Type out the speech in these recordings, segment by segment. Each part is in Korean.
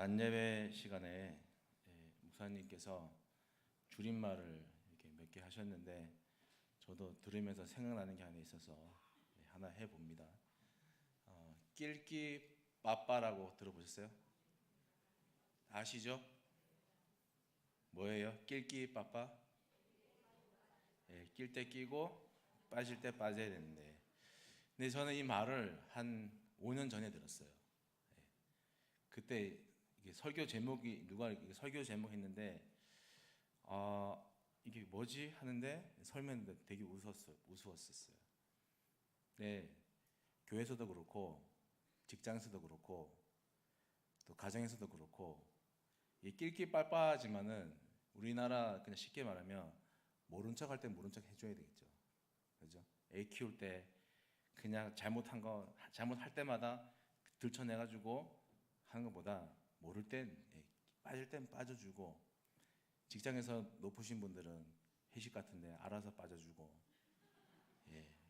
낮예배 시간에 목사님께서 줄임말을 이렇게 몇 개 하셨는데 저도 들으면서 생각나는 게 하나 있어서 하나 해봅니다. 낄끼 빠빠라고 들어보셨어요? 아시죠? 뭐예요? 낄끼 빠빠? 낄 때 끼고 빠질 때 빠져야 되는데, 근데 저는 이 말을 한 5년 전에 들었어요. 그때 이게 설교 제목이 누가 이게 설교 제목 했는데 이게 뭐지 하는데 설명했는데 되게 우스웠었어요. 네, 교회에서도 그렇고 직장에서도 그렇고 또 가정에서도 그렇고 이 낄끼빨빠지만은 우리나라 그냥 쉽게 말하면 모른 척할 때 모른 척 해줘야 되겠죠. 그죠? 애 키울 때 그냥 잘못한 거 잘못할 때마다 들춰내가지고 하는 것보다 모를 땐 빠질 땐 빠져주고, 직장에서 높으신 분들은 회식 같은데 알아서 빠져주고,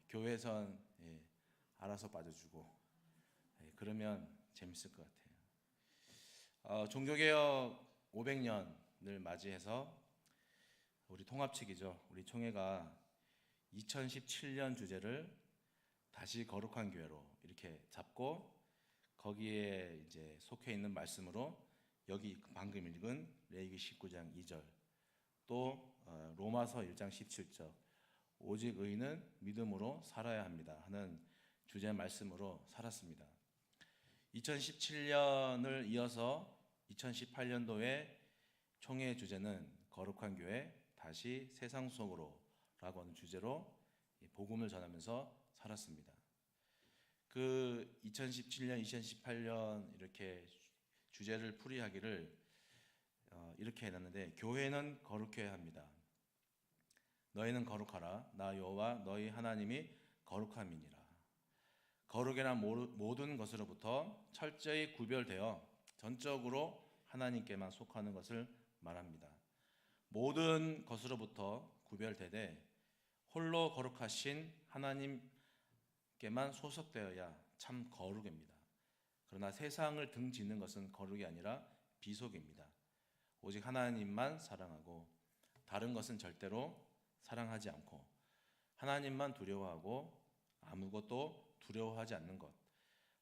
교회에선 알아서 빠져주고, 그러면 재밌을 것 같아요. 종교개혁 500년을 맞이해서 우리 통합측이죠. 우리 총회가 2017년 주제를 다시 거룩한 교회로 이렇게 잡고 거기에 이제 속해 있는 말씀으로 여기 방금 읽은 레위기 19장 2절 또 로마서 1장 17절 오직 의인은 믿음으로 살아야 합니다 하는 주제 말씀으로 살았습니다. 2017년을 이어서 2018년도에 총회 주제는 거룩한 교회 다시 세상 속으로 라고 하는 주제로 복음을 전하면서 살았습니다. 그 2017년, 2018년 이렇게 주제를 풀이하기를 이렇게 해놨는데, 교회는 거룩해야 합니다. 너희는 거룩하라. 나 여호와 너희 하나님이 거룩함이니라. 거룩이란 모든 것으로부터 철저히 구별되어 전적으로 하나님께만 속하는 것을 말합니다. 모든 것으로부터 구별되되 홀로 거룩하신 하나님께만 소속되어야 참 거룩입니다. 그러나 세상을 등지는 것은 거룩이 아니라 비속입니다. 오직 하나님만 사랑하고 다른 것은 절대로 사랑하지 않고 하나님만 두려워하고 아무것도 두려워하지 않는 것,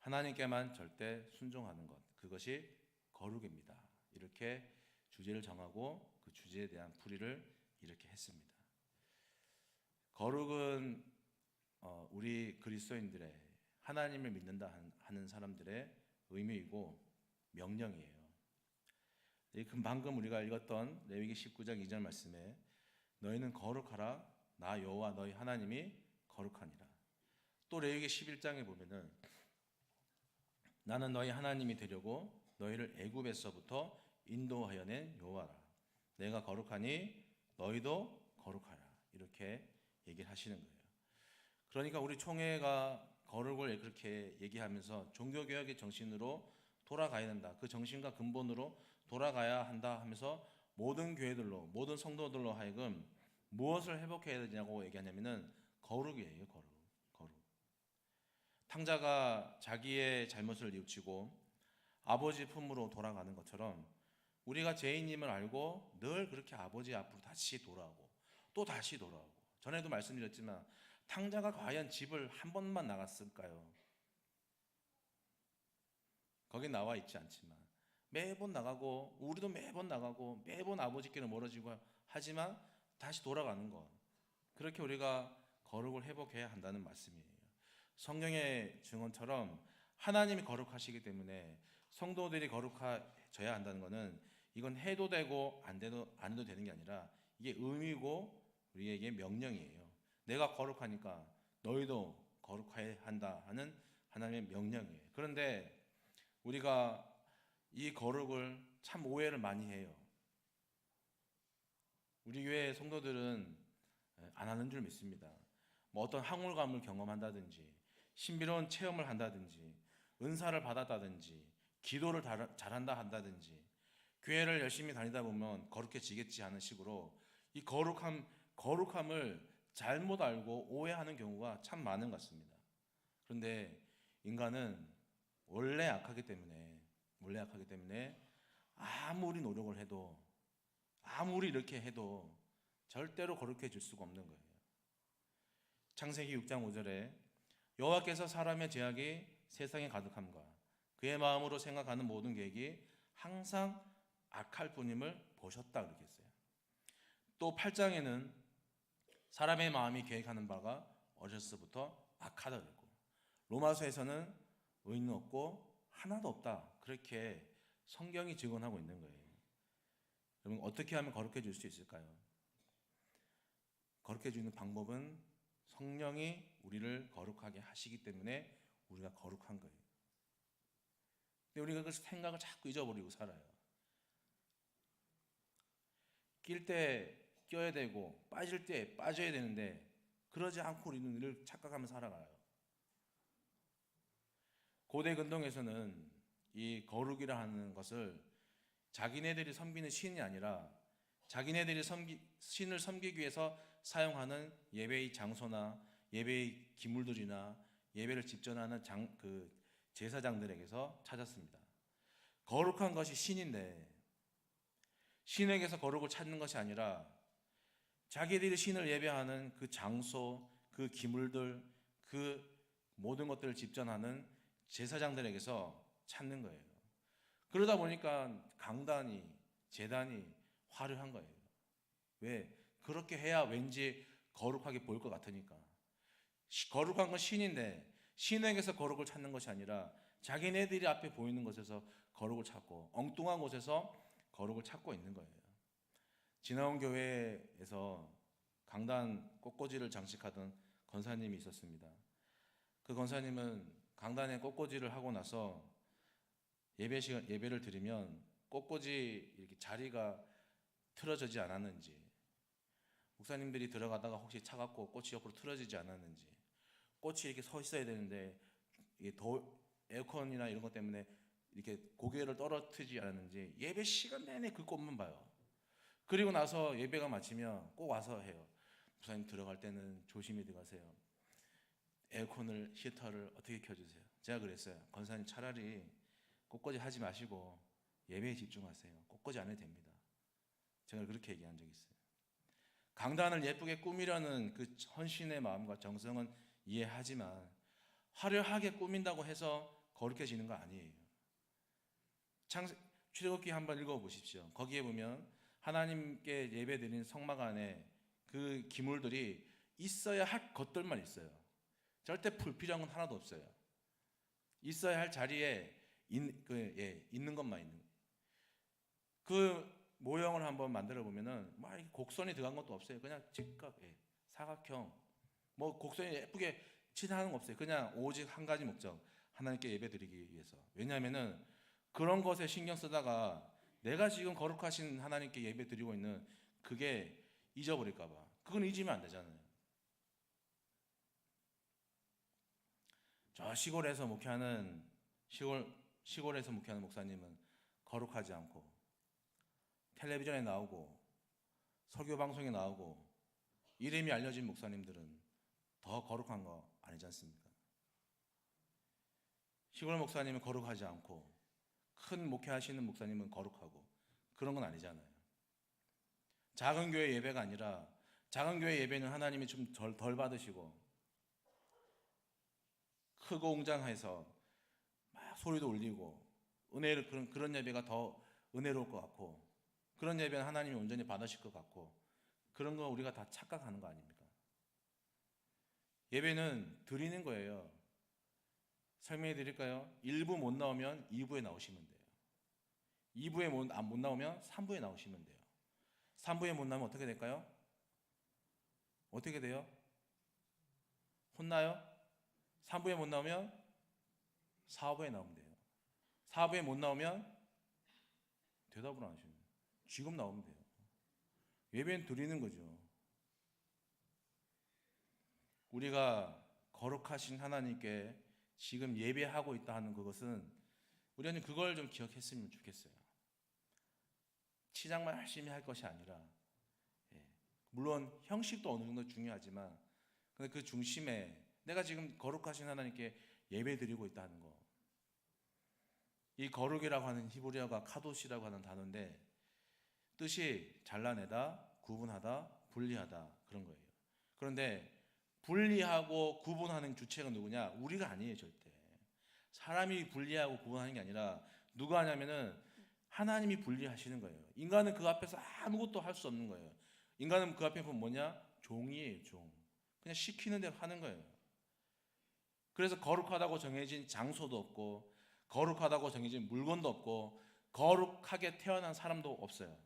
하나님께만 절대 순종하는 것, 그것이 거룩입니다. 이렇게 주제를 정하고 그 주제에 대한 풀이를 이렇게 했습니다. 거룩은 우리 그리스도인들의 하나님을 믿는다 하는 사람들의 의미이고 명령이에요. 방금 우리가 읽었던 레위기 19장 2절 말씀에 너희는 거룩하라. 나 여호와 너희 하나님이 거룩하니라. 또 레위기 11장에 보면은 나는 너희 하나님이 되려고 너희를 애굽에서부터 인도하여 낸 여호와라. 내가 거룩하니 너희도 거룩하라. 이렇게 얘기를 하시는 거예요. 그러니까 우리 총회가 거룩을 그렇게 얘기하면서 종교개혁의 정신으로 돌아가야 된다. 그 정신과 근본으로 돌아가야 한다 하면서 모든 교회들로 모든 성도들로 하여금 무엇을 회복해야 되냐고 얘기하냐면은 거룩이에요. 거룩. 탕자가 자기의 잘못을 뉘우치고 아버지 품으로 돌아가는 것처럼 우리가 죄인임을 알고 늘 그렇게 아버지 앞으로 다시 돌아오고 또 다시 돌아오고, 전에도 말씀드렸지만 탕자가 과연 집을 한 번만 나갔을까요? 거기 나와 있지 않지만 매번 나가고 우리도 매번 나가고 매번 아버지께는 멀어지고 하지만 다시 돌아가는 것, 그렇게 우리가 거룩을 회복해야 한다는 말씀이에요. 성경의 증언처럼 하나님이 거룩하시기 때문에 성도들이 거룩해져야 한다는 것은 이건 해도 되고 안 해도 되는 게 아니라 이게 의미고 우리에게 명령이에요. 내가 거룩하니까 너희도 거룩해야 한다 하는 하나님의 명령이에요. 그런데 우리가 이 거룩을 참 오해를 많이 해요. 우리 교회 성도들은 안 하는 줄 믿습니다. 뭐 어떤 황홀감을 경험한다든지 신비로운 체험을 한다든지 은사를 받았다든지 기도를 잘한다 한다든지 교회를 열심히 다니다 보면 거룩해지겠지 하는 식으로 이 거룩함을 잘못 알고 오해하는 경우가 참 많은 것 같습니다. 그런데 인간은 원래 약하기 때문에 아무리 노력을 해도, 아무리 이렇게 해도 절대로 거룩해질 수가 없는 거예요. 창세기 6장 5절에 여호와께서 사람의 죄악이 세상에 가득함과 그의 마음으로 생각하는 모든 계획이 항상 악할 뿐임을 보셨다 그렇게 했어요. 또 8장에는 사람의 마음이 계획하는 바가 어려서부터 악하다 그랬고, 로마서에서는 의인은 없고 하나도 없다 그렇게 성경이 증언하고 있는 거예요. 여러분, 어떻게 하면 거룩해질 수 있을까요? 거룩해지는 방법은 성령이 우리를 거룩하게 하시기 때문에 우리가 거룩한 거예요. 근데 우리가 그 생각을 자꾸 잊어버리고 살아요. 낄 때 껴야 되고 빠질 때 빠져야 되는데 그러지 않고 우리는 늘 착각하면서 살아가요. 고대 근동에서는 이 거룩이라 하는 것을 자기네들이 섬기는 신이 아니라 자기네들이 신을 섬기기 위해서 사용하는 예배의 장소나 예배의 기물들이나 예배를 집전하는 제사장들에게서 찾았습니다. 거룩한 것이 신인데 신에게서 거룩을 찾는 것이 아니라 자기들이 신을 예배하는 그 장소, 그 기물들, 그 모든 것들을 집전하는 제사장들에게서 찾는 거예요. 그러다 보니까 강단이, 제단이 화려한 거예요. 왜? 그렇게 해야 왠지 거룩하게 보일 것 같으니까. 거룩한 건 신인데 신에게서 거룩을 찾는 것이 아니라 자기네들이 앞에 보이는 곳에서 거룩을 찾고 엉뚱한 곳에서 거룩을 찾고 있는 거예요. 지나온 교회에서 강단 꽃꽂이를 장식하던 권사님이 있었습니다. 그 권사님은 강단에 꽃꽂이를 하고 나서 예배를 드리면 꽃꽂이 이렇게 자리가 틀어지지 않았는지, 목사님들이 들어가다가 혹시 차갑고 꽃이 옆으로 틀어지지 않았는지, 꽃이 이렇게 서 있어야 되는데 이게 에어컨이나 이런 것 때문에 이렇게 고개를 떨어뜨리지 않았는지 예배 시간 내내 그 꽃만 봐요. 그리고 나서 예배가 마치면 꼭 와서 해요. 목사님 들어갈 때는 조심히 들어가세요. 에어컨을, 히터를 어떻게 켜주세요. 제가 그랬어요. 권사님 차라리 꽃꽂이 하지 마시고 예배에 집중하세요. 꽃꽂이 안 해도 됩니다. 제가 그렇게 얘기한 적이 있어요. 강단을 예쁘게 꾸미려는 그 헌신의 마음과 정성은 이해하지만 화려하게 꾸민다고 해서 거룩해지는 거 아니에요. 출애굽기 한번 읽어보십시오. 거기에 보면 하나님께 예배드린 성막 안에 그 기물들이 있어야 할 것들만 있어요. 절대 불필요한 건 하나도 없어요. 있어야 할 자리에 있는 것만 있는. 그 모형을 한번 만들어 보면은 막 곡선이 들어간 것도 없어요. 그냥 직각, 사각형. 뭐 곡선이 예쁘게 칠하는 거 없어요. 그냥 오직 한 가지 목적, 하나님께 예배드리기 위해서. 왜냐하면은 그런 것에 신경 쓰다가 내가 지금 거룩하신 하나님께 예배드리고 있는 그게 잊어버릴까 봐. 그건 잊으면 안 되잖아요. 저 시골에서 목회하는 목사님은 거룩하지 않고 텔레비전에 나오고 설교 방송에 나오고 이름이 알려진 목사님들은 더 거룩한 거 아니지 않습니까? 시골 목사님은 거룩하지 않고 큰 목회하시는 목사님은 거룩하고 그런 건 아니잖아요. 작은 교회 예배가 아니라 작은 교회 예배는 하나님이 좀 덜 받으시고 크고 웅장해서 막 소리도 울리고 그런 예배가 더 은혜로울 것 같고 그런 예배는 하나님이 온전히 받으실 것 같고 그런 거 우리가 다 착각하는 거 아닙니까? 예배는 드리는 거예요. 설명해 드릴까요? 1부 못 나오면 2부에 나오시면 돼요. 2부에 못 나오면 3부에 나오시면 돼요. 3부에 못 나오면 어떻게 될까요? 어떻게 돼요? 혼나요? 3부에 못 나오면 4부에 나오면 돼요. 4부에 못 나오면 대답을 안 하시는 거예요. 지금 나오면 돼요. 예배는 드리는 거죠. 우리가 거룩하신 하나님께 지금 예배하고 있다 하는 그것은 우리는 그걸 좀 기억했으면 좋겠어요. 치장만 열심히 할 것이 아니라 물론 형식도 어느 정도 중요하지만 근데 그 중심에 내가 지금 거룩하신 하나님께 예배 드리고 있다 하는 거. 이 거룩이라고 하는 히브리어가 카도시라고 하는 단어인데 뜻이 잘라내다, 구분하다, 분리하다 그런 거예요. 그런데 분리하고 구분하는 주체가 누구냐? 우리가 아니에요, 절대. 사람이 분리하고 구분하는 게 아니라 누가 하냐면은 하나님이 분리하시는 거예요. 인간은 그 앞에서 아무것도 할 수 없는 거예요. 인간은 그 앞에 보면 뭐냐? 종이에요, 종. 그냥 시키는 대로 하는 거예요. 그래서 거룩하다고 정해진 장소도 없고 거룩하다고 정해진 물건도 없고 거룩하게 태어난 사람도 없어요.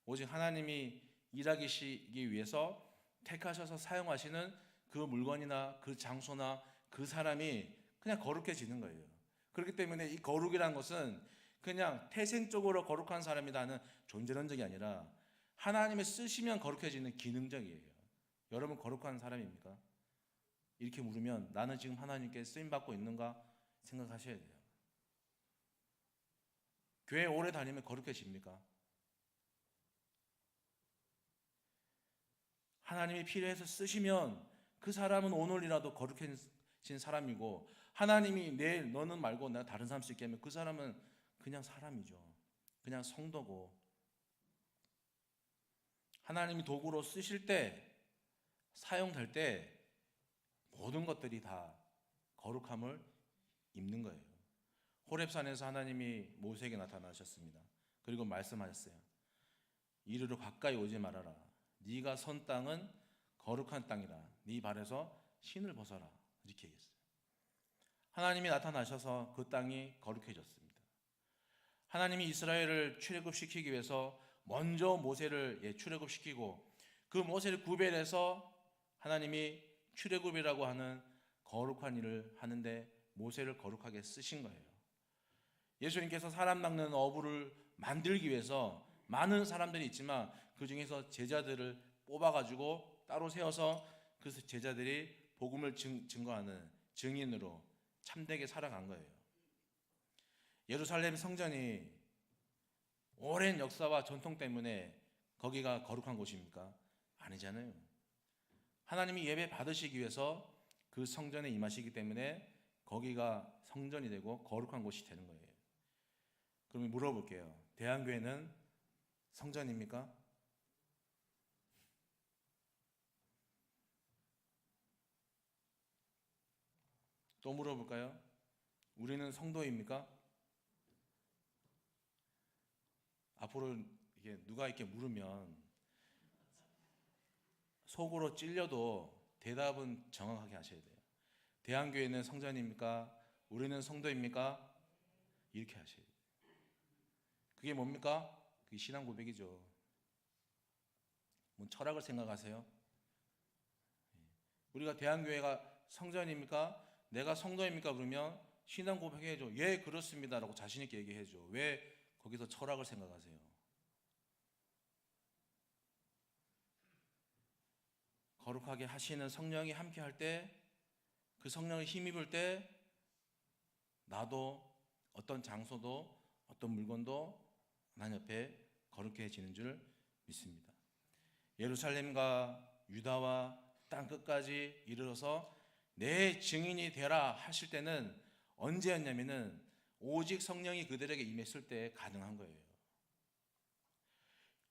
오직 하나님이 일하시기 위해서 택하셔서 사용하시는 그 물건이나 그 장소나 그 사람이 그냥 거룩해지는 거예요. 그렇기 때문에 이 거룩이라는 것은 그냥 태생적으로 거룩한 사람이라는 존재론적이 아니라 하나님의 쓰시면 거룩해지는 기능적이에요. 여러분 거룩한 사람입니까? 이렇게 물으면 나는 지금 하나님께 쓰임받고 있는가 생각하셔야 돼요. 교회 오래 다니면 거룩해집니까? 하나님이 필요해서 쓰시면 그 사람은 오늘이라도 거룩해진 사람이고 하나님이 내일 너는 말고 내가 다른 사람 수 있게 하면 그 사람은 그냥 사람이죠. 그냥 성도고 하나님이 도구로 쓰실 때 사용될 때 모든 것들이 다 거룩함을 입는 거예요. 호렙산에서 하나님이 모세에게 나타나셨습니다. 그리고 말씀하셨어요. 이리로 가까이 오지 말아라. 네가 선 땅은 거룩한 땅이라. 네 발에서 신을 벗어라. 이렇게 얘기했어요. 하나님이 나타나셔서 그 땅이 거룩해졌습니다. 하나님이 이스라엘을 출애굽시키기 위해서 먼저 모세를 출애굽시키고 그 모세를 구별해서 하나님이 출애굽이라고 하는 거룩한 일을 하는데 모세를 거룩하게 쓰신 거예요. 예수님께서 사람 낚는 어부를 만들기 위해서 많은 사람들이 있지만 그 중에서 제자들을 뽑아가지고 따로 세워서 그 제자들이 복음을 증거하는 증인으로 참되게 살아간 거예요. 예루살렘 성전이 오랜 역사와 전통 때문에 거기가 거룩한 곳입니까? 아니잖아요. 하나님이 예배 받으시기 위해서 그 성전에 임하시기 때문에 거기가 성전이 되고 거룩한 곳이 되는 거예요. 그럼 물어볼게요. 대한교회는 성전입니까? 또 물어볼까요? 우리는 성도입니까? 앞으로 이게 누가 이렇게 물으면 속으로 찔려도 대답은 정확하게 하셔야 돼요. 대한교회는 성전입니까? 우리는 성도입니까? 이렇게 하셔야 돼요. 그게 뭡니까? 그게 신앙 고백이죠. 뭐 철학을 생각하세요? 우리가 대한교회가 성전입니까? 내가 성도입니까? 그러면 신앙 고백해줘. 예, 그렇습니다. 라고 자신있게 얘기해줘. 왜 거기서 철학을 생각하세요? 거룩하게 하시는 성령이 함께 할 때, 그 성령을 힘입을 때 나도 어떤 장소도 어떤 물건도 하나님 옆에 거룩해지는 줄 믿습니다. 예루살렘과 유다와 땅 끝까지 이르러서 내 증인이 되라 하실 때는 언제였냐면은 오직 성령이 그들에게 임했을 때 가능한 거예요.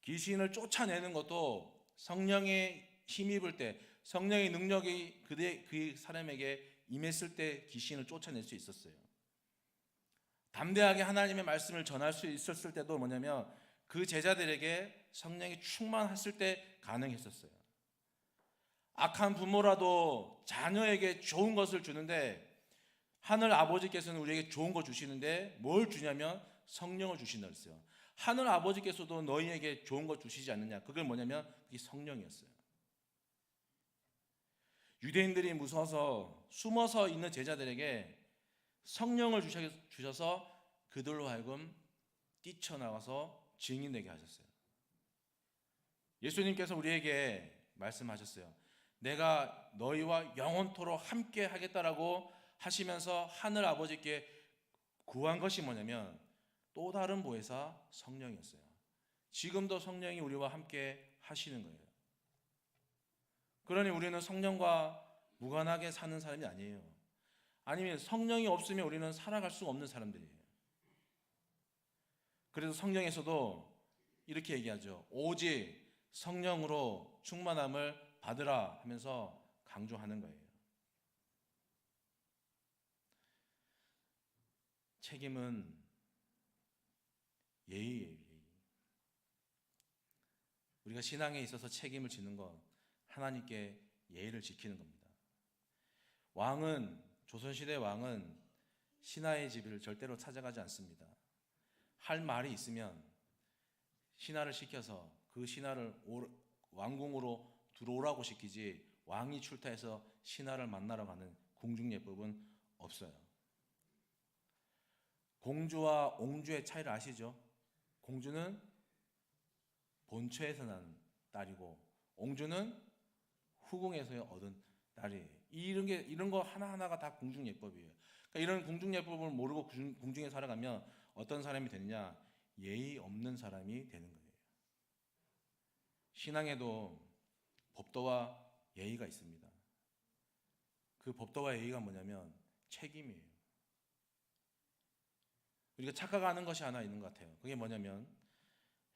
귀신을 쫓아내는 것도 성령의 힘입을 때, 성령의 능력이 그 사람에게 임했을 때 귀신을 쫓아낼 수 있었어요. 담대하게 하나님의 말씀을 전할 수 있었을 때도 뭐냐면 그 제자들에게 성령이 충만했을 때 가능했었어요. 악한 부모라도 자녀에게 좋은 것을 주는데 하늘 아버지께서는 우리에게 좋은 거 주시는데 뭘 주냐면 성령을 주신다 그랬어요. 하늘 아버지께서도 너희에게 좋은 거 주시지 않느냐. 그게 뭐냐면 그게 성령이었어요. 유대인들이 무서워서 숨어서 있는 제자들에게 성령을 주셔서 그들로 하여금 뛰쳐나가서 증인되게 하셨어요. 예수님께서 우리에게 말씀하셨어요. 내가 너희와 영원토록 함께 하겠다라고 하시면서 하늘 아버지께 구한 것이 뭐냐면 또 다른 보혜사 성령이었어요. 지금도 성령이 우리와 함께 하시는 거예요. 그러니 우리는 성령과 무관하게 사는 사람이 아니에요. 아니면 성령이 없으면 우리는 살아갈 수 없는 사람들이에요. 그래서 성경에서도 이렇게 얘기하죠. 오직 성령으로 충만함을 받으라 하면서 강조하는 거예요. 책임은 예의예요. 예의. 우리가 신앙에 있어서 책임을 지는 것, 하나님께 예의를 지키는 겁니다. 조선시대 왕은 신하의 집을 절대로 찾아가지 않습니다. 할 말이 있으면 신하를 시켜서 그 신하를 왕궁으로 들어오라고 시키지, 왕이 출타해서 신하를 만나러 가는 궁중예법은 없어요. 공주와 옹주의 차이를 아시죠? 공주는 본처에서 난 딸이고 옹주는 후궁에서 얻은 딸이에요. 이런 거 하나하나가 다 궁중예법이에요. 그러니까 이런 궁중예법을 모르고 궁중에 살아가면 어떤 사람이 되느냐? 예의 없는 사람이 되는 거예요. 신앙에도 법도와 예의가 있습니다. 그 법도와 예의가 뭐냐면 책임이에요. 우리가 착각하는 것이 하나 있는 것 같아요. 그게 뭐냐면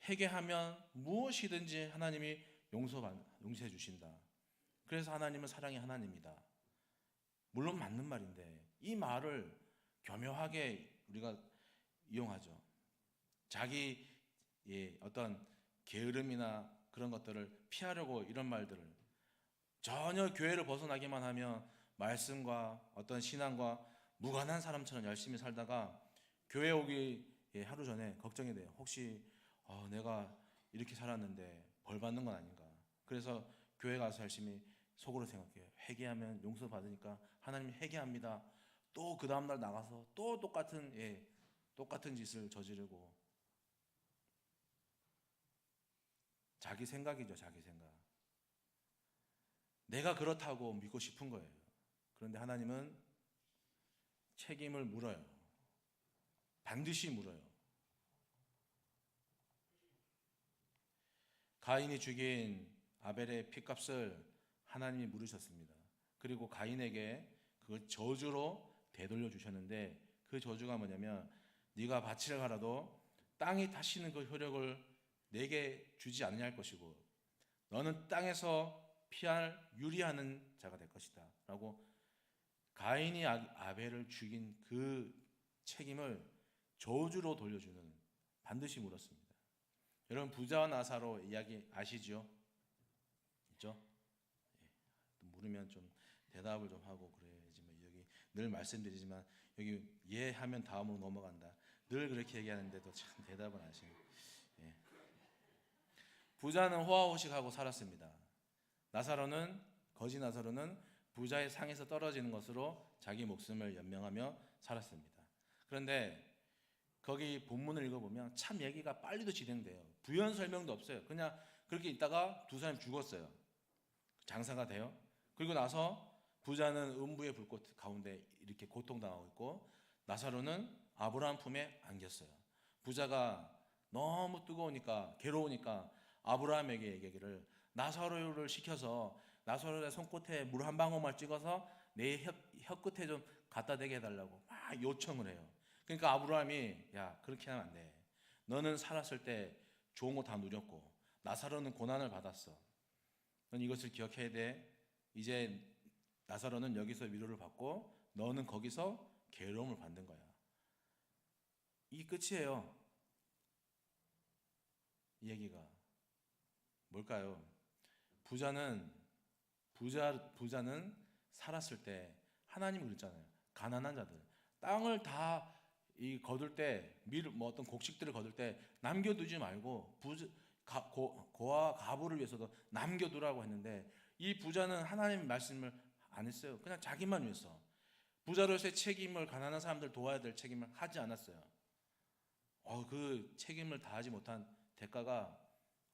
회개하면 무엇이든지 하나님이 용서해 주신다. 그래서 하나님은 사랑의 하나님이다. 물론 맞는 말인데 이 말을 교묘하게 우리가 이용하죠. 자기 어떤 게으름이나 그런 것들을 피하려고 이런 말들을, 전혀 교회를 벗어나기만 하면 말씀과 어떤 신앙과 무관한 사람처럼 열심히 살다가 교회 오기 하루 전에 걱정이 돼요. 혹시 내가 이렇게 살았는데 벌 받는 건 아닌가. 그래서 교회 가서 열심히 속으로 생각해요. 회개하면 용서받으니까 하나님 회개합니다. 또 그 다음날 나가서 또 똑같은 짓을 저지르고, 자기 생각이죠. 자기 생각. 내가 그렇다고 믿고 싶은 거예요. 그런데 하나님은 책임을 물어요. 반드시 물어요. 가인이 죽인 아벨의 핏값을 하나님이 물으셨습니다. 그리고 가인에게 그걸 저주로 되돌려 주셨는데, 그 저주가 뭐냐면 네가 바치러 가라도 땅이 다시는 그 효력을 내게 주지 않느냐 할 것이고 너는 땅에서 유리하는 자가 될 것이다 라고, 가인이 아벨을 죽인 그 책임을 저주로 돌려주는, 반드시 물었습니다. 여러분, 부자와 나사로 이야기 아시죠? 있죠? 물으면 좀 대답을 좀 하고 그래야지만, 여기 늘 말씀드리지만 여기 하면 다음으로 넘어간다, 늘 그렇게 얘기하는데도 참 대답을 안 하시네. 부자는 호화호식하고 살았습니다. 거지 나사로는 부자의 상에서 떨어지는 것으로 자기 목숨을 연명하며 살았습니다. 그런데 거기 본문을 읽어보면 참 얘기가 빨리도 진행돼요. 부연 설명도 없어요. 그냥 그렇게 있다가 두 사람이 죽었어요. 장사가 돼요. 그리고 나서 부자는 음부의 불꽃 가운데 이렇게 고통당하고 있고, 나사로는 아브라함 품에 안겼어요. 부자가 너무 뜨거우니까, 괴로우니까 아브라함에게 얘기를, 나사로를 시켜서 나사로의 손끝에 물 한 방울만 찍어서 내 혀 끝에 좀 갖다 대게 해달라고 막 요청을 해요. 그러니까 아브라함이, 야, 그렇게 하면 안 돼. 너는 살았을 때 좋은 거 다 누렸고 나사로는 고난을 받았어. 넌 이것을 기억해야 돼. 이제 나사로는 여기서 위로를 받고 너는 거기서 괴로움을 받는 거야. 이게 끝이에요. 이 얘기가 뭘까요? 부자는 살았을 때 하나님이 그랬잖아요. 가난한 자들, 땅을 다 거둘 때, 어떤 곡식들을 거둘 때 남겨두지 말고 고아 가부를 위해서도 남겨두라고 했는데, 이 부자는 하나님의 말씀을 안 했어요. 그냥 자기만 위해서. 부자로서의 책임을, 가난한 사람들 도와야 될 책임을 하지 않았어요. 그 책임을 다하지 못한 대가가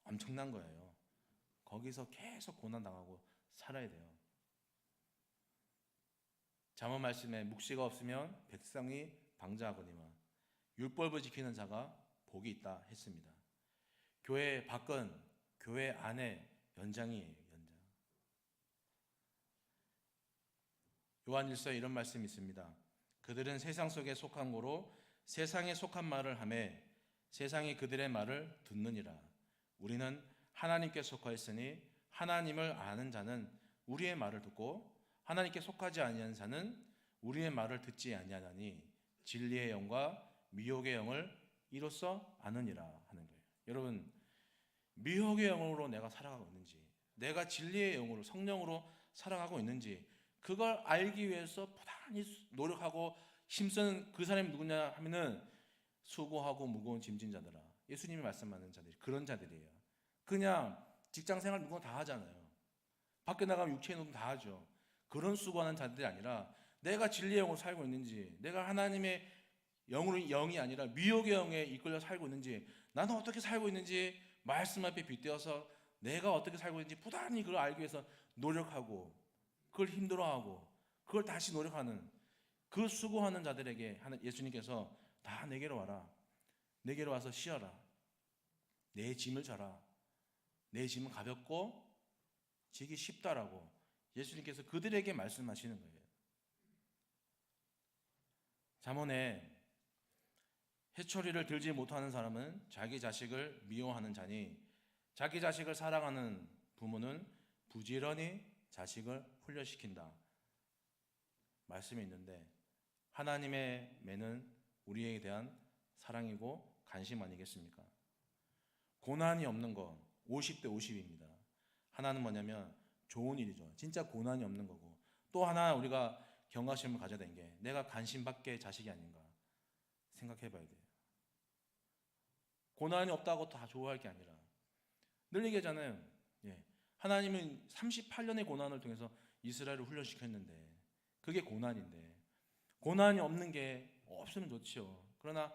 엄청난 거예요. 거기서 계속 고난당하고 살아야 돼요. 잠언 말씀에 묵시가 없으면 백성이 방자하거니와 율법을 지키는 자가 복이 있다 했습니다. 교회 밖은 교회 안에 연장이에요. 연장. 요한일서에 이런 말씀이 있습니다. 그들은 세상 속에 속한 거로 세상에 속한 말을 하매 세상이 그들의 말을 듣느니라. 우리는 하나님께 속하였으니 하나님을 아는 자는 우리의 말을 듣고 하나님께 속하지 아니하는 자는 우리의 말을 듣지 아니하나니 진리의 영과 미혹의 영을 이로써 아느니라 하는 거예요. 여러분, 미혹의 영으로 내가 살아가고 있는지, 내가 진리의 영으로 성령으로 살아가고 있는지, 그걸 알기 위해서 부단히 노력하고 힘쓰는 그 사람이 누구냐 하면은 수고하고 무거운 짐진 자들아. 예수님이 말씀하는 자들이 그런 자들이에요. 그냥 직장생활 누구나 다 하잖아요. 밖에 나가면 육체의 노동 다 하죠. 그런 수고하는 자들이 아니라 내가 진리의 영으로 살고 있는지, 내가 하나님의 영이 아니라 미혹의 영에 이끌려 살고 있는지, 나는 어떻게 살고 있는지 말씀 앞에 빗대어서 내가 어떻게 살고 있는지 부단히 그걸 알기 위해서 노력하고, 그걸 힘들어하고, 그걸 다시 노력하는 그 수고하는 자들에게 예수님께서 다 내게로 와라. 내게로 와서 쉬어라. 내 짐을 져라. 내 짐은 가볍고 지기 쉽다라고 예수님께서 그들에게 말씀하시는 거예요. 잠언에 해초리를 들지 못하는 사람은 자기 자식을 미워하는 자니 자기 자식을 사랑하는 부모는 부지런히 자식을 훈련시킨다. 말씀이 있는데 하나님의 매는 우리에 대한 사랑이고 관심 아니겠습니까? 고난이 없는 거 50대 50입니다. 하나는 뭐냐면 좋은 일이죠. 진짜 고난이 없는 거고, 또 하나 우리가 경각심을 가져야 되는 게 내가 관심밖에 자식이 아닌가 생각해 봐야 돼요. 고난이 없다고 다 좋아할 게 아니라 늘 얘기하잖아요. 하나님은 38년의 고난을 통해서 이스라엘을 훈련시켰는데 그게 고난인데, 고난이 없는 게 없으면 좋죠. 그러나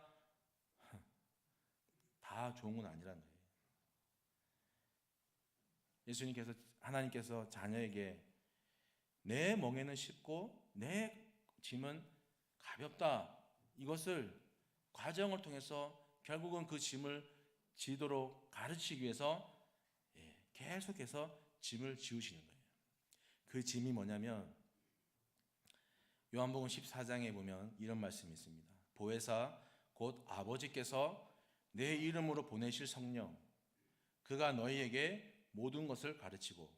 다 좋은 건 아니라는 거예요. 예수님께서, 하나님께서 자녀에게 내 멍에는 쉽고 내 짐은 가볍다, 이것을 과정을 통해서 결국은 그 짐을 지도록 가르치기 위해서 계속해서 짐을 지우시는 거예요. 그 짐이 뭐냐면 요한복음 14장에 보면 이런 말씀이 있습니다. 보혜사 곧 아버지께서 내 이름으로 보내실 성령, 그가 너희에게 모든 것을 가르치고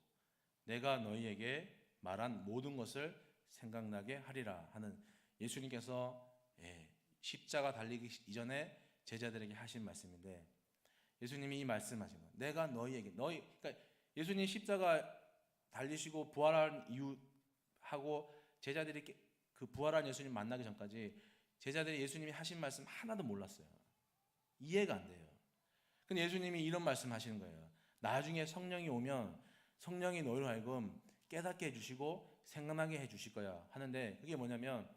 내가 너희에게 말한 모든 것을 생각나게 하리라 하는 예수님께서 십자가 달리기 이전에 제자들에게 하신 말씀인데, 예수님이 이 말씀하신 거예요. 내가 너희에게, 그러니까 예수님 십자가 달리시고 부활한 이유하고 제자들이 그 부활한 예수님 만나기 전까지 제자들이 예수님이 하신 말씀 하나도 몰랐어요. 이해가 안 돼요. 근데 예수님이 이런 말씀 하시는 거예요. 나중에 성령이 오면 성령이 너희로 하여금 깨닫게 해주시고 생각나게 해주실 거야 하는데, 그게 뭐냐면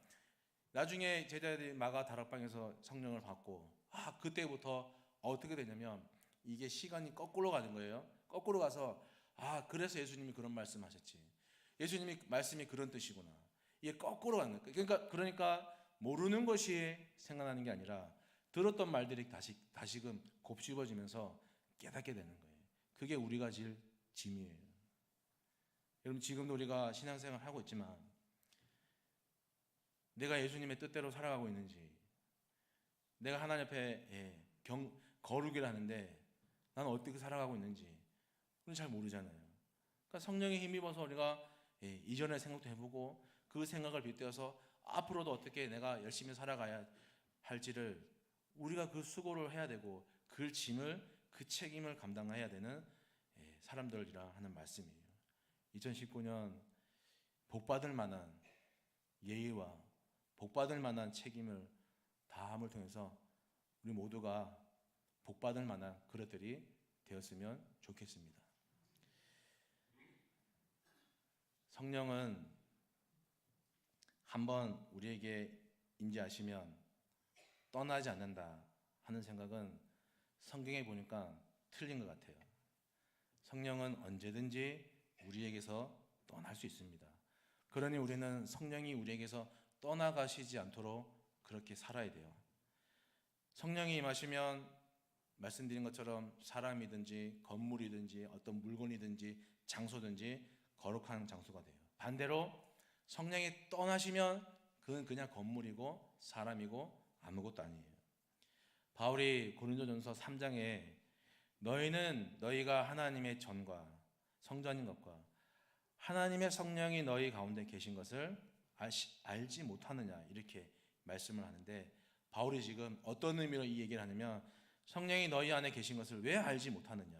나중에 제자들이 마가 다락방에서 성령을 받고 그때부터 어떻게 되냐면 이게 시간이 거꾸로 가는 거예요. 거꾸로 가서 그래서 예수님이 그런 말씀 하셨지, 예수님이 말씀이 그런 뜻이구나, 이게 거꾸로 가는 거예요. 그러니까 모르는 것이 생각나는 게 아니라 들었던 말들이 다시금 곱씹어지면서 깨닫게 되는 거예요. 그게 우리가 질 짐이에요. 여러분, 지금도 우리가 신앙생활을 하고 있지만 내가 예수님의 뜻대로 살아가고 있는지, 내가 하나님 앞에 거룩이라 하는데 나는 어떻게 살아가고 있는지 우리는 잘 모르잖아요. 그러니까 성령에 힘입어서 우리가 이전의 생각도 해보고 그 생각을 빗대어서 앞으로도 어떻게 내가 열심히 살아가야 할지를 우리가 그 수고를 해야 되고 그 짐을, 그 책임을 감당해야 되는 사람들이라 하는 말씀이에요. 2019년 복받을 만한 예의와 복받을 만한 책임을 다함을 통해서 우리 모두가 복받을 만한 그릇들이 되었으면 좋겠습니다. 성령은 한번 우리에게 임재하시면 떠나지 않는다 하는 생각은 성경에 보니까 틀린 것 같아요. 성령은 언제든지 우리에게서 떠날 수 있습니다. 그러니 우리는 성령이 우리에게서 떠나가시지 않도록 그렇게 살아야 돼요. 성령이 임하시면 말씀드린 것처럼 사람이든지 건물이든지 어떤 물건이든지 장소든지 거룩한 장소가 돼요. 반대로 성령이 떠나시면 그건 그냥 건물이고 사람이고 아무것도 아니에요. 바울이 고린도전서 3장에 너희는 너희가 하나님의 전과 성전인 것과 하나님의 성령이 너희 가운데 계신 것을 알지 못하느냐 이렇게 말씀을 하는데, 바울이 지금 어떤 의미로 이 얘기를 하냐면 성령이 너희 안에 계신 것을 왜 알지 못하느냐,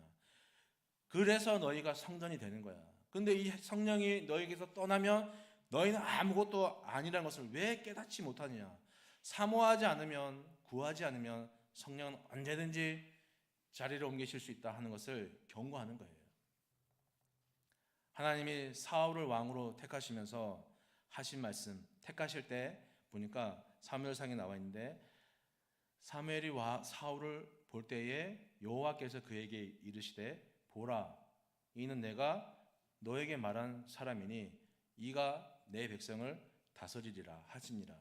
그래서 너희가 성전이 되는 거야. 근데 이 성령이 너희에게서 떠나면 너희는 아무것도 아니라는 것을 왜 깨닫지 못하느냐. 사모하지 않으면, 구하지 않으면 성령은 언제든지 자리를 옮기실 수 있다 하는 것을 경고하는 거예요. 하나님이 사울을 왕으로 택하시면서 하신 말씀, 택하실 때 보니까 사무엘상에 나와 있는데, 사무엘이 사울을 볼 때에 여호와께서 그에게 이르시되 보라, 이는 내가 너에게 말한 사람이니 이가 내 백성을 다스리리라 하시니라.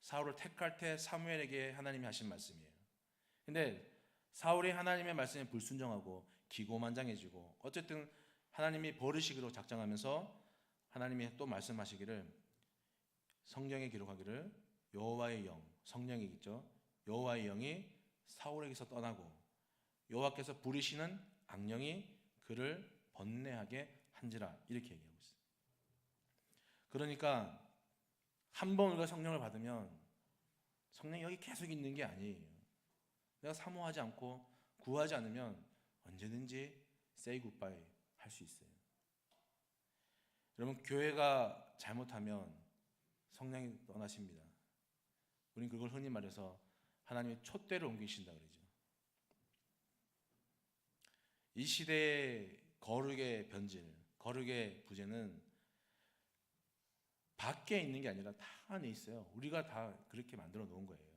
사울을 택할 때 사무엘에게 하나님이 하신 말씀이에요. 근데 사울이 하나님의 말씀에 불순종하고 기고만장해지고, 어쨌든 하나님이 버리시기로 작정하면서 하나님이 또 말씀하시기를, 성경에 기록하기를 여호와의 영, 성령이 있죠, 여호와의 영이 사울에게서 떠나고 여호와께서 부리시는 악령이 그를 번뇌하게 한지라, 이렇게 얘기하고 있어요. 그러니까 한 번 우리가 성령을 받으면 성령이 여기 계속 있는 게 아니에요. 내가 사모하지 않고 구하지 않으면 언제든지 say goodbye 할 수 있어요. 여러분, 교회가 잘못하면 성령이 떠나십니다. 우린 그걸 흔히 말해서 하나님의 촛대를 옮기신다 그러죠. 이 시대의 거룩의 변질, 거룩의 부재는 밖에 있는 게 아니라 다 안에 있어요. 우리가 다 그렇게 만들어 놓은 거예요.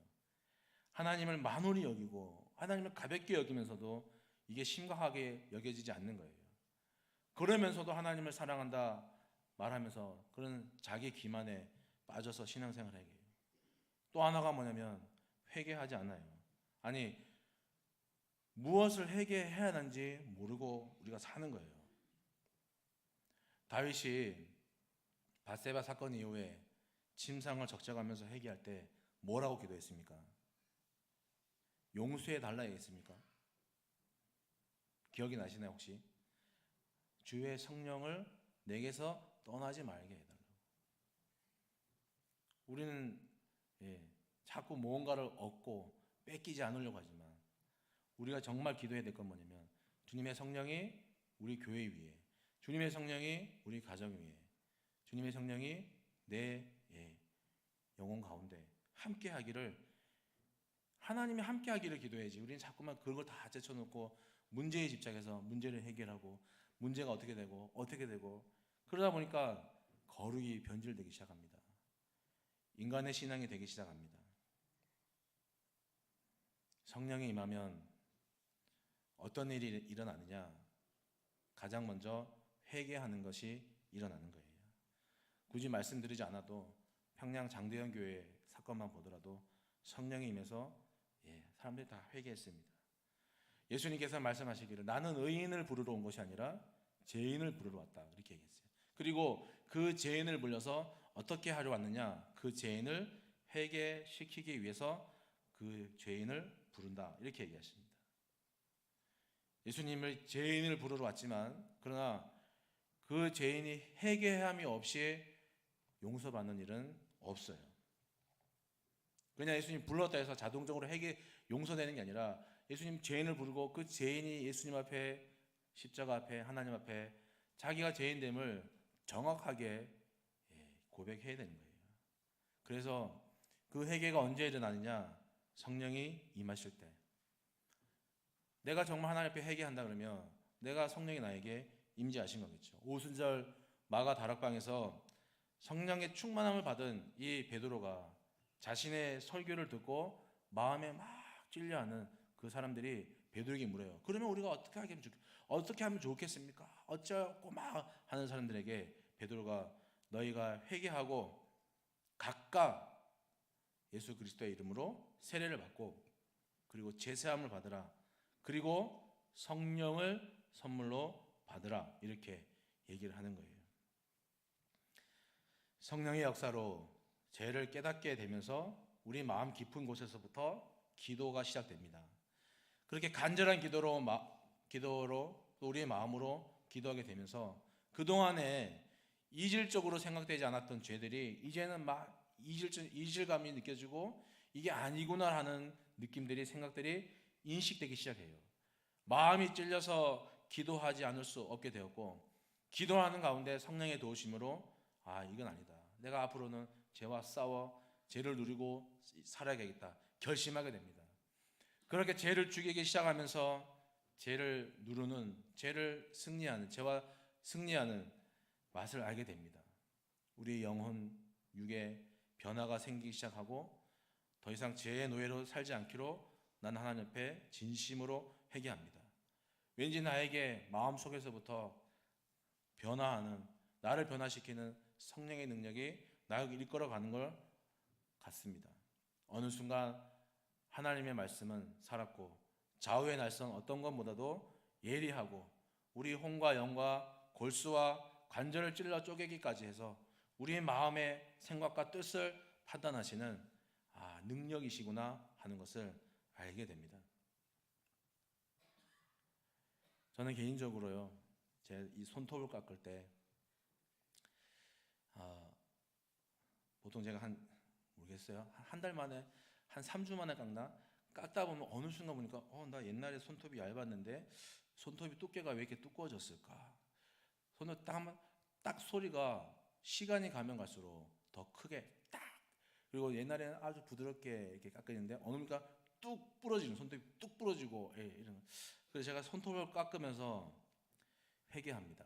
하나님을 만홀히 여기고 하나님을 가볍게 여기면서도 이게 심각하게 여겨지지 않는 거예요. 그러면서도 하나님을 사랑한다 말하면서 그런 자기 기만에 빠져서 신앙생활을 하게 해요. 또 하나가 뭐냐면 회개하지 않아요. 아니, 무엇을 회개해야 하는지 모르고 우리가 사는 거예요. 다윗이 밧세바 사건 이후에 침상을 적셔가면서 회개할 때 뭐라고 기도했습니까? 용서해 달라 했습니까? 기억이 나시나요 혹시? 주의 성령을 내게서 떠나지 말게 해달라고. 우리는 자꾸 무언가를 얻고 뺏기지 않으려고 하지만, 우리가 정말 기도해야 될 건 뭐냐면 주님의 성령이 우리 교회 위에, 주님의 성령이 우리 가정 위에, 주님의 성령이 내 영혼 가운데 함께 하기를, 하나님이 함께 하기를 기도해야지. 우리는 자꾸만 그걸 다 제쳐놓고 문제에 집착해서 문제를 해결하고 문제가 어떻게 되고 그러다 보니까 거룩이 변질되기 시작합니다. 인간의 신앙이 되기 시작합니다. 성령이 임하면 어떤 일이 일어나느냐? 가장 먼저 회개하는 것이 일어나는 거예요. 굳이 말씀드리지 않아도 평양 장대현 교회 사건만 보더라도 성령이 임해서 사람들이 다 회개했습니다. 예수님께서 말씀하시기를 나는 의인을 부르러 온 것이 아니라 죄인을 부르러 왔다, 이렇게 얘기했어요. 그리고 그 죄인을 불러서 어떻게 하려 왔느냐? 그 죄인을 회개시키기 위해서 그 죄인을 부른다, 이렇게 얘기하십니다. 예수님을 죄인을 부르러 왔지만, 그러나 그 죄인이 회개함이 없이 용서받는 일은 없어요. 그냥 예수님 불렀다 해서 자동적으로 용서되는 게 아니라, 예수님 죄인을 부르고 그 죄인이 예수님 앞에, 십자가 앞에, 하나님 앞에 자기가 죄인됨을 정확하게 고백해야 되는 거예요. 그래서 그 회개가 언제 일어나느냐? 성령이 임하실 때. 내가 정말 하나님 앞에 회개한다 그러면 내가 성령이 나에게 임재하신 거겠죠. 오순절 마가 다락방에서 성령의 충만함을 받은 이 베드로가 자신의 설교를 듣고 마음에 막 찔려하는 그 사람들이 베드로에게 물어요. 그러면 우리가 어떻게 하면 좋겠습니까? 어쩌고 막 하는 사람들에게 베드로가 너희가 회개하고 각각 예수 그리스도의 이름으로 세례를 받고 그리고 제사함을 받으라. 그리고 성령을 선물로 받으라. 이렇게 얘기를 하는 거예요. 성령의 역사로 죄를 깨닫게 되면서 우리 마음 깊은 곳에서부터 기도가 시작됩니다. 그렇게 간절한 기도로 우리의 마음으로 기도하게 되면서 그동안에 이질적으로 생각되지 않았던 죄들이 이제는 막 이질감이 느껴지고 이게 아니구나 하는 느낌들이, 생각들이 인식되기 시작해요. 마음이 찔려서 기도하지 않을 수 없게 되었고, 기도하는 가운데 성령의 도우심으로 이건 아니다, 내가 앞으로는 죄와 싸워 죄를 누리고 살아야겠다 결심하게 됩니다. 그렇게 죄를 죽이기 시작하면서 죄를 누르는, 죄와 승리하는 맛을 알게 됩니다. 우리의 영혼, 육에 변화가 생기기 시작하고 더 이상 죄의 노예로 살지 않기로 난 하나님 앞에 진심으로 회개합니다. 왠지 나에게 마음속에서부터 변화하는, 나를 변화시키는 성령의 능력이 나를 이끌어가는 걸 같습니다. 어느 순간 하나님의 말씀은 살았고 좌우의 날선 어떤 것보다도 예리하고 우리 혼과 영과 골수와 관절을 찔러 쪼개기까지 해서 우리의 마음의 생각과 뜻을 판단하시는 능력이시구나 하는 것을 알게 됩니다. 저는 개인적으로요, 제 이 손톱을 깎을 때 보통 제가 모르겠어요, 한 달 만에, 한 3주 만에 깎다 보면 어느 순간 보니까 나 옛날에 손톱이 얇았는데 손톱이 두께가 왜 이렇게 두꺼워졌을까? 손을 딱 소리가 시간이 가면 갈수록 더 크게 딱, 그리고 옛날에는 아주 부드럽게 이렇게 깎였는데 어느 순간 뚝 부러지는, 손톱이 뚝 부러지고 이런. 그래서 제가 손톱을 깎으면서 회개합니다.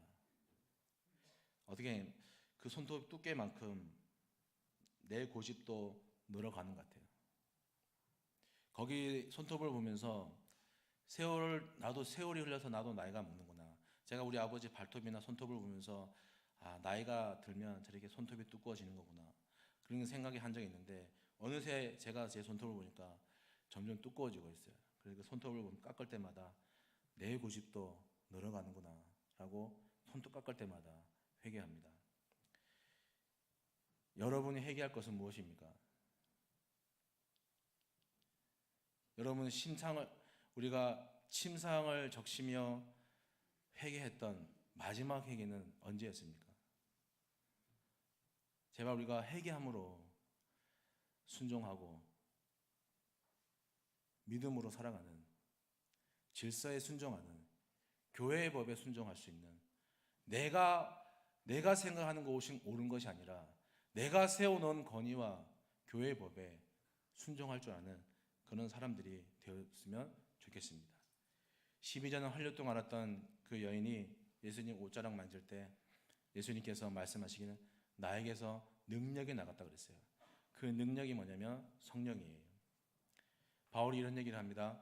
어떻게 그 손톱 두께만큼 내 고집도 늘어가는 것 같아요. 거기 손톱을 보면서 나도 세월이 흘러서 나도 나이가 먹는구나. 제가 우리 아버지 발톱이나 손톱을 보면서 나이가 들면 저렇게 손톱이 두꺼워지는 거구나, 그런 생각이 한 적이 있는데 어느새 제가 제 손톱을 보니까 점점 두꺼워지고 있어요. 그래서 손톱을 깎을 때마다 내 고집도 늘어가는구나 라고 손톱 깎을 때마다 회개합니다. 여러분이 회개할 것은 무엇입니까? 여러분, 우리가 침상을 적시며 회개했던 마지막 회개는 언제였습니까? 제발 우리가 회개함으로 순종하고 믿음으로 살아가는, 질서에 순종하는, 교회의 법에 순종할 수 있는, 내가 생각하는 것이 옳은 것이 아니라 내가 세워놓은 건의와 교회의 법에 순종할 줄 아는 그런 사람들이 되었으면 좋겠습니다. 12년을 헐레통 앓았던 그 여인이 예수님 옷자락 만질 때 예수님께서 말씀하시기는 나에게서 능력이 나갔다 그랬어요. 그 능력이 뭐냐면 성령이에요. 바울이 이런 얘기를 합니다.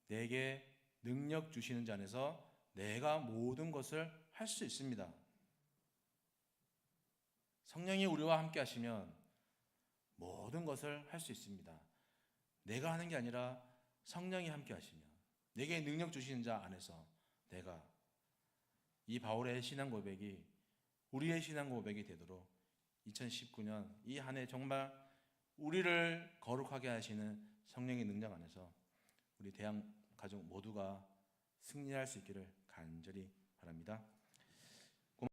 내게 능력 주시는 자 안에서 내가 모든 것을 할 수 있습니다. 성령이 우리와 함께 하시면 모든 것을 할 수 있습니다. 내가 하는 게 아니라 성령이 함께 하시면, 내게 능력 주시는 자 안에서 내가, 이 바울의 신앙 고백이 우리의 신앙 고백이 되도록 2019년 이 한 해 정말 우리를 거룩하게 하시는 성령의 능력 안에서 우리 대양 가족 모두가 승리할 수 있기를 간절히 바랍니다.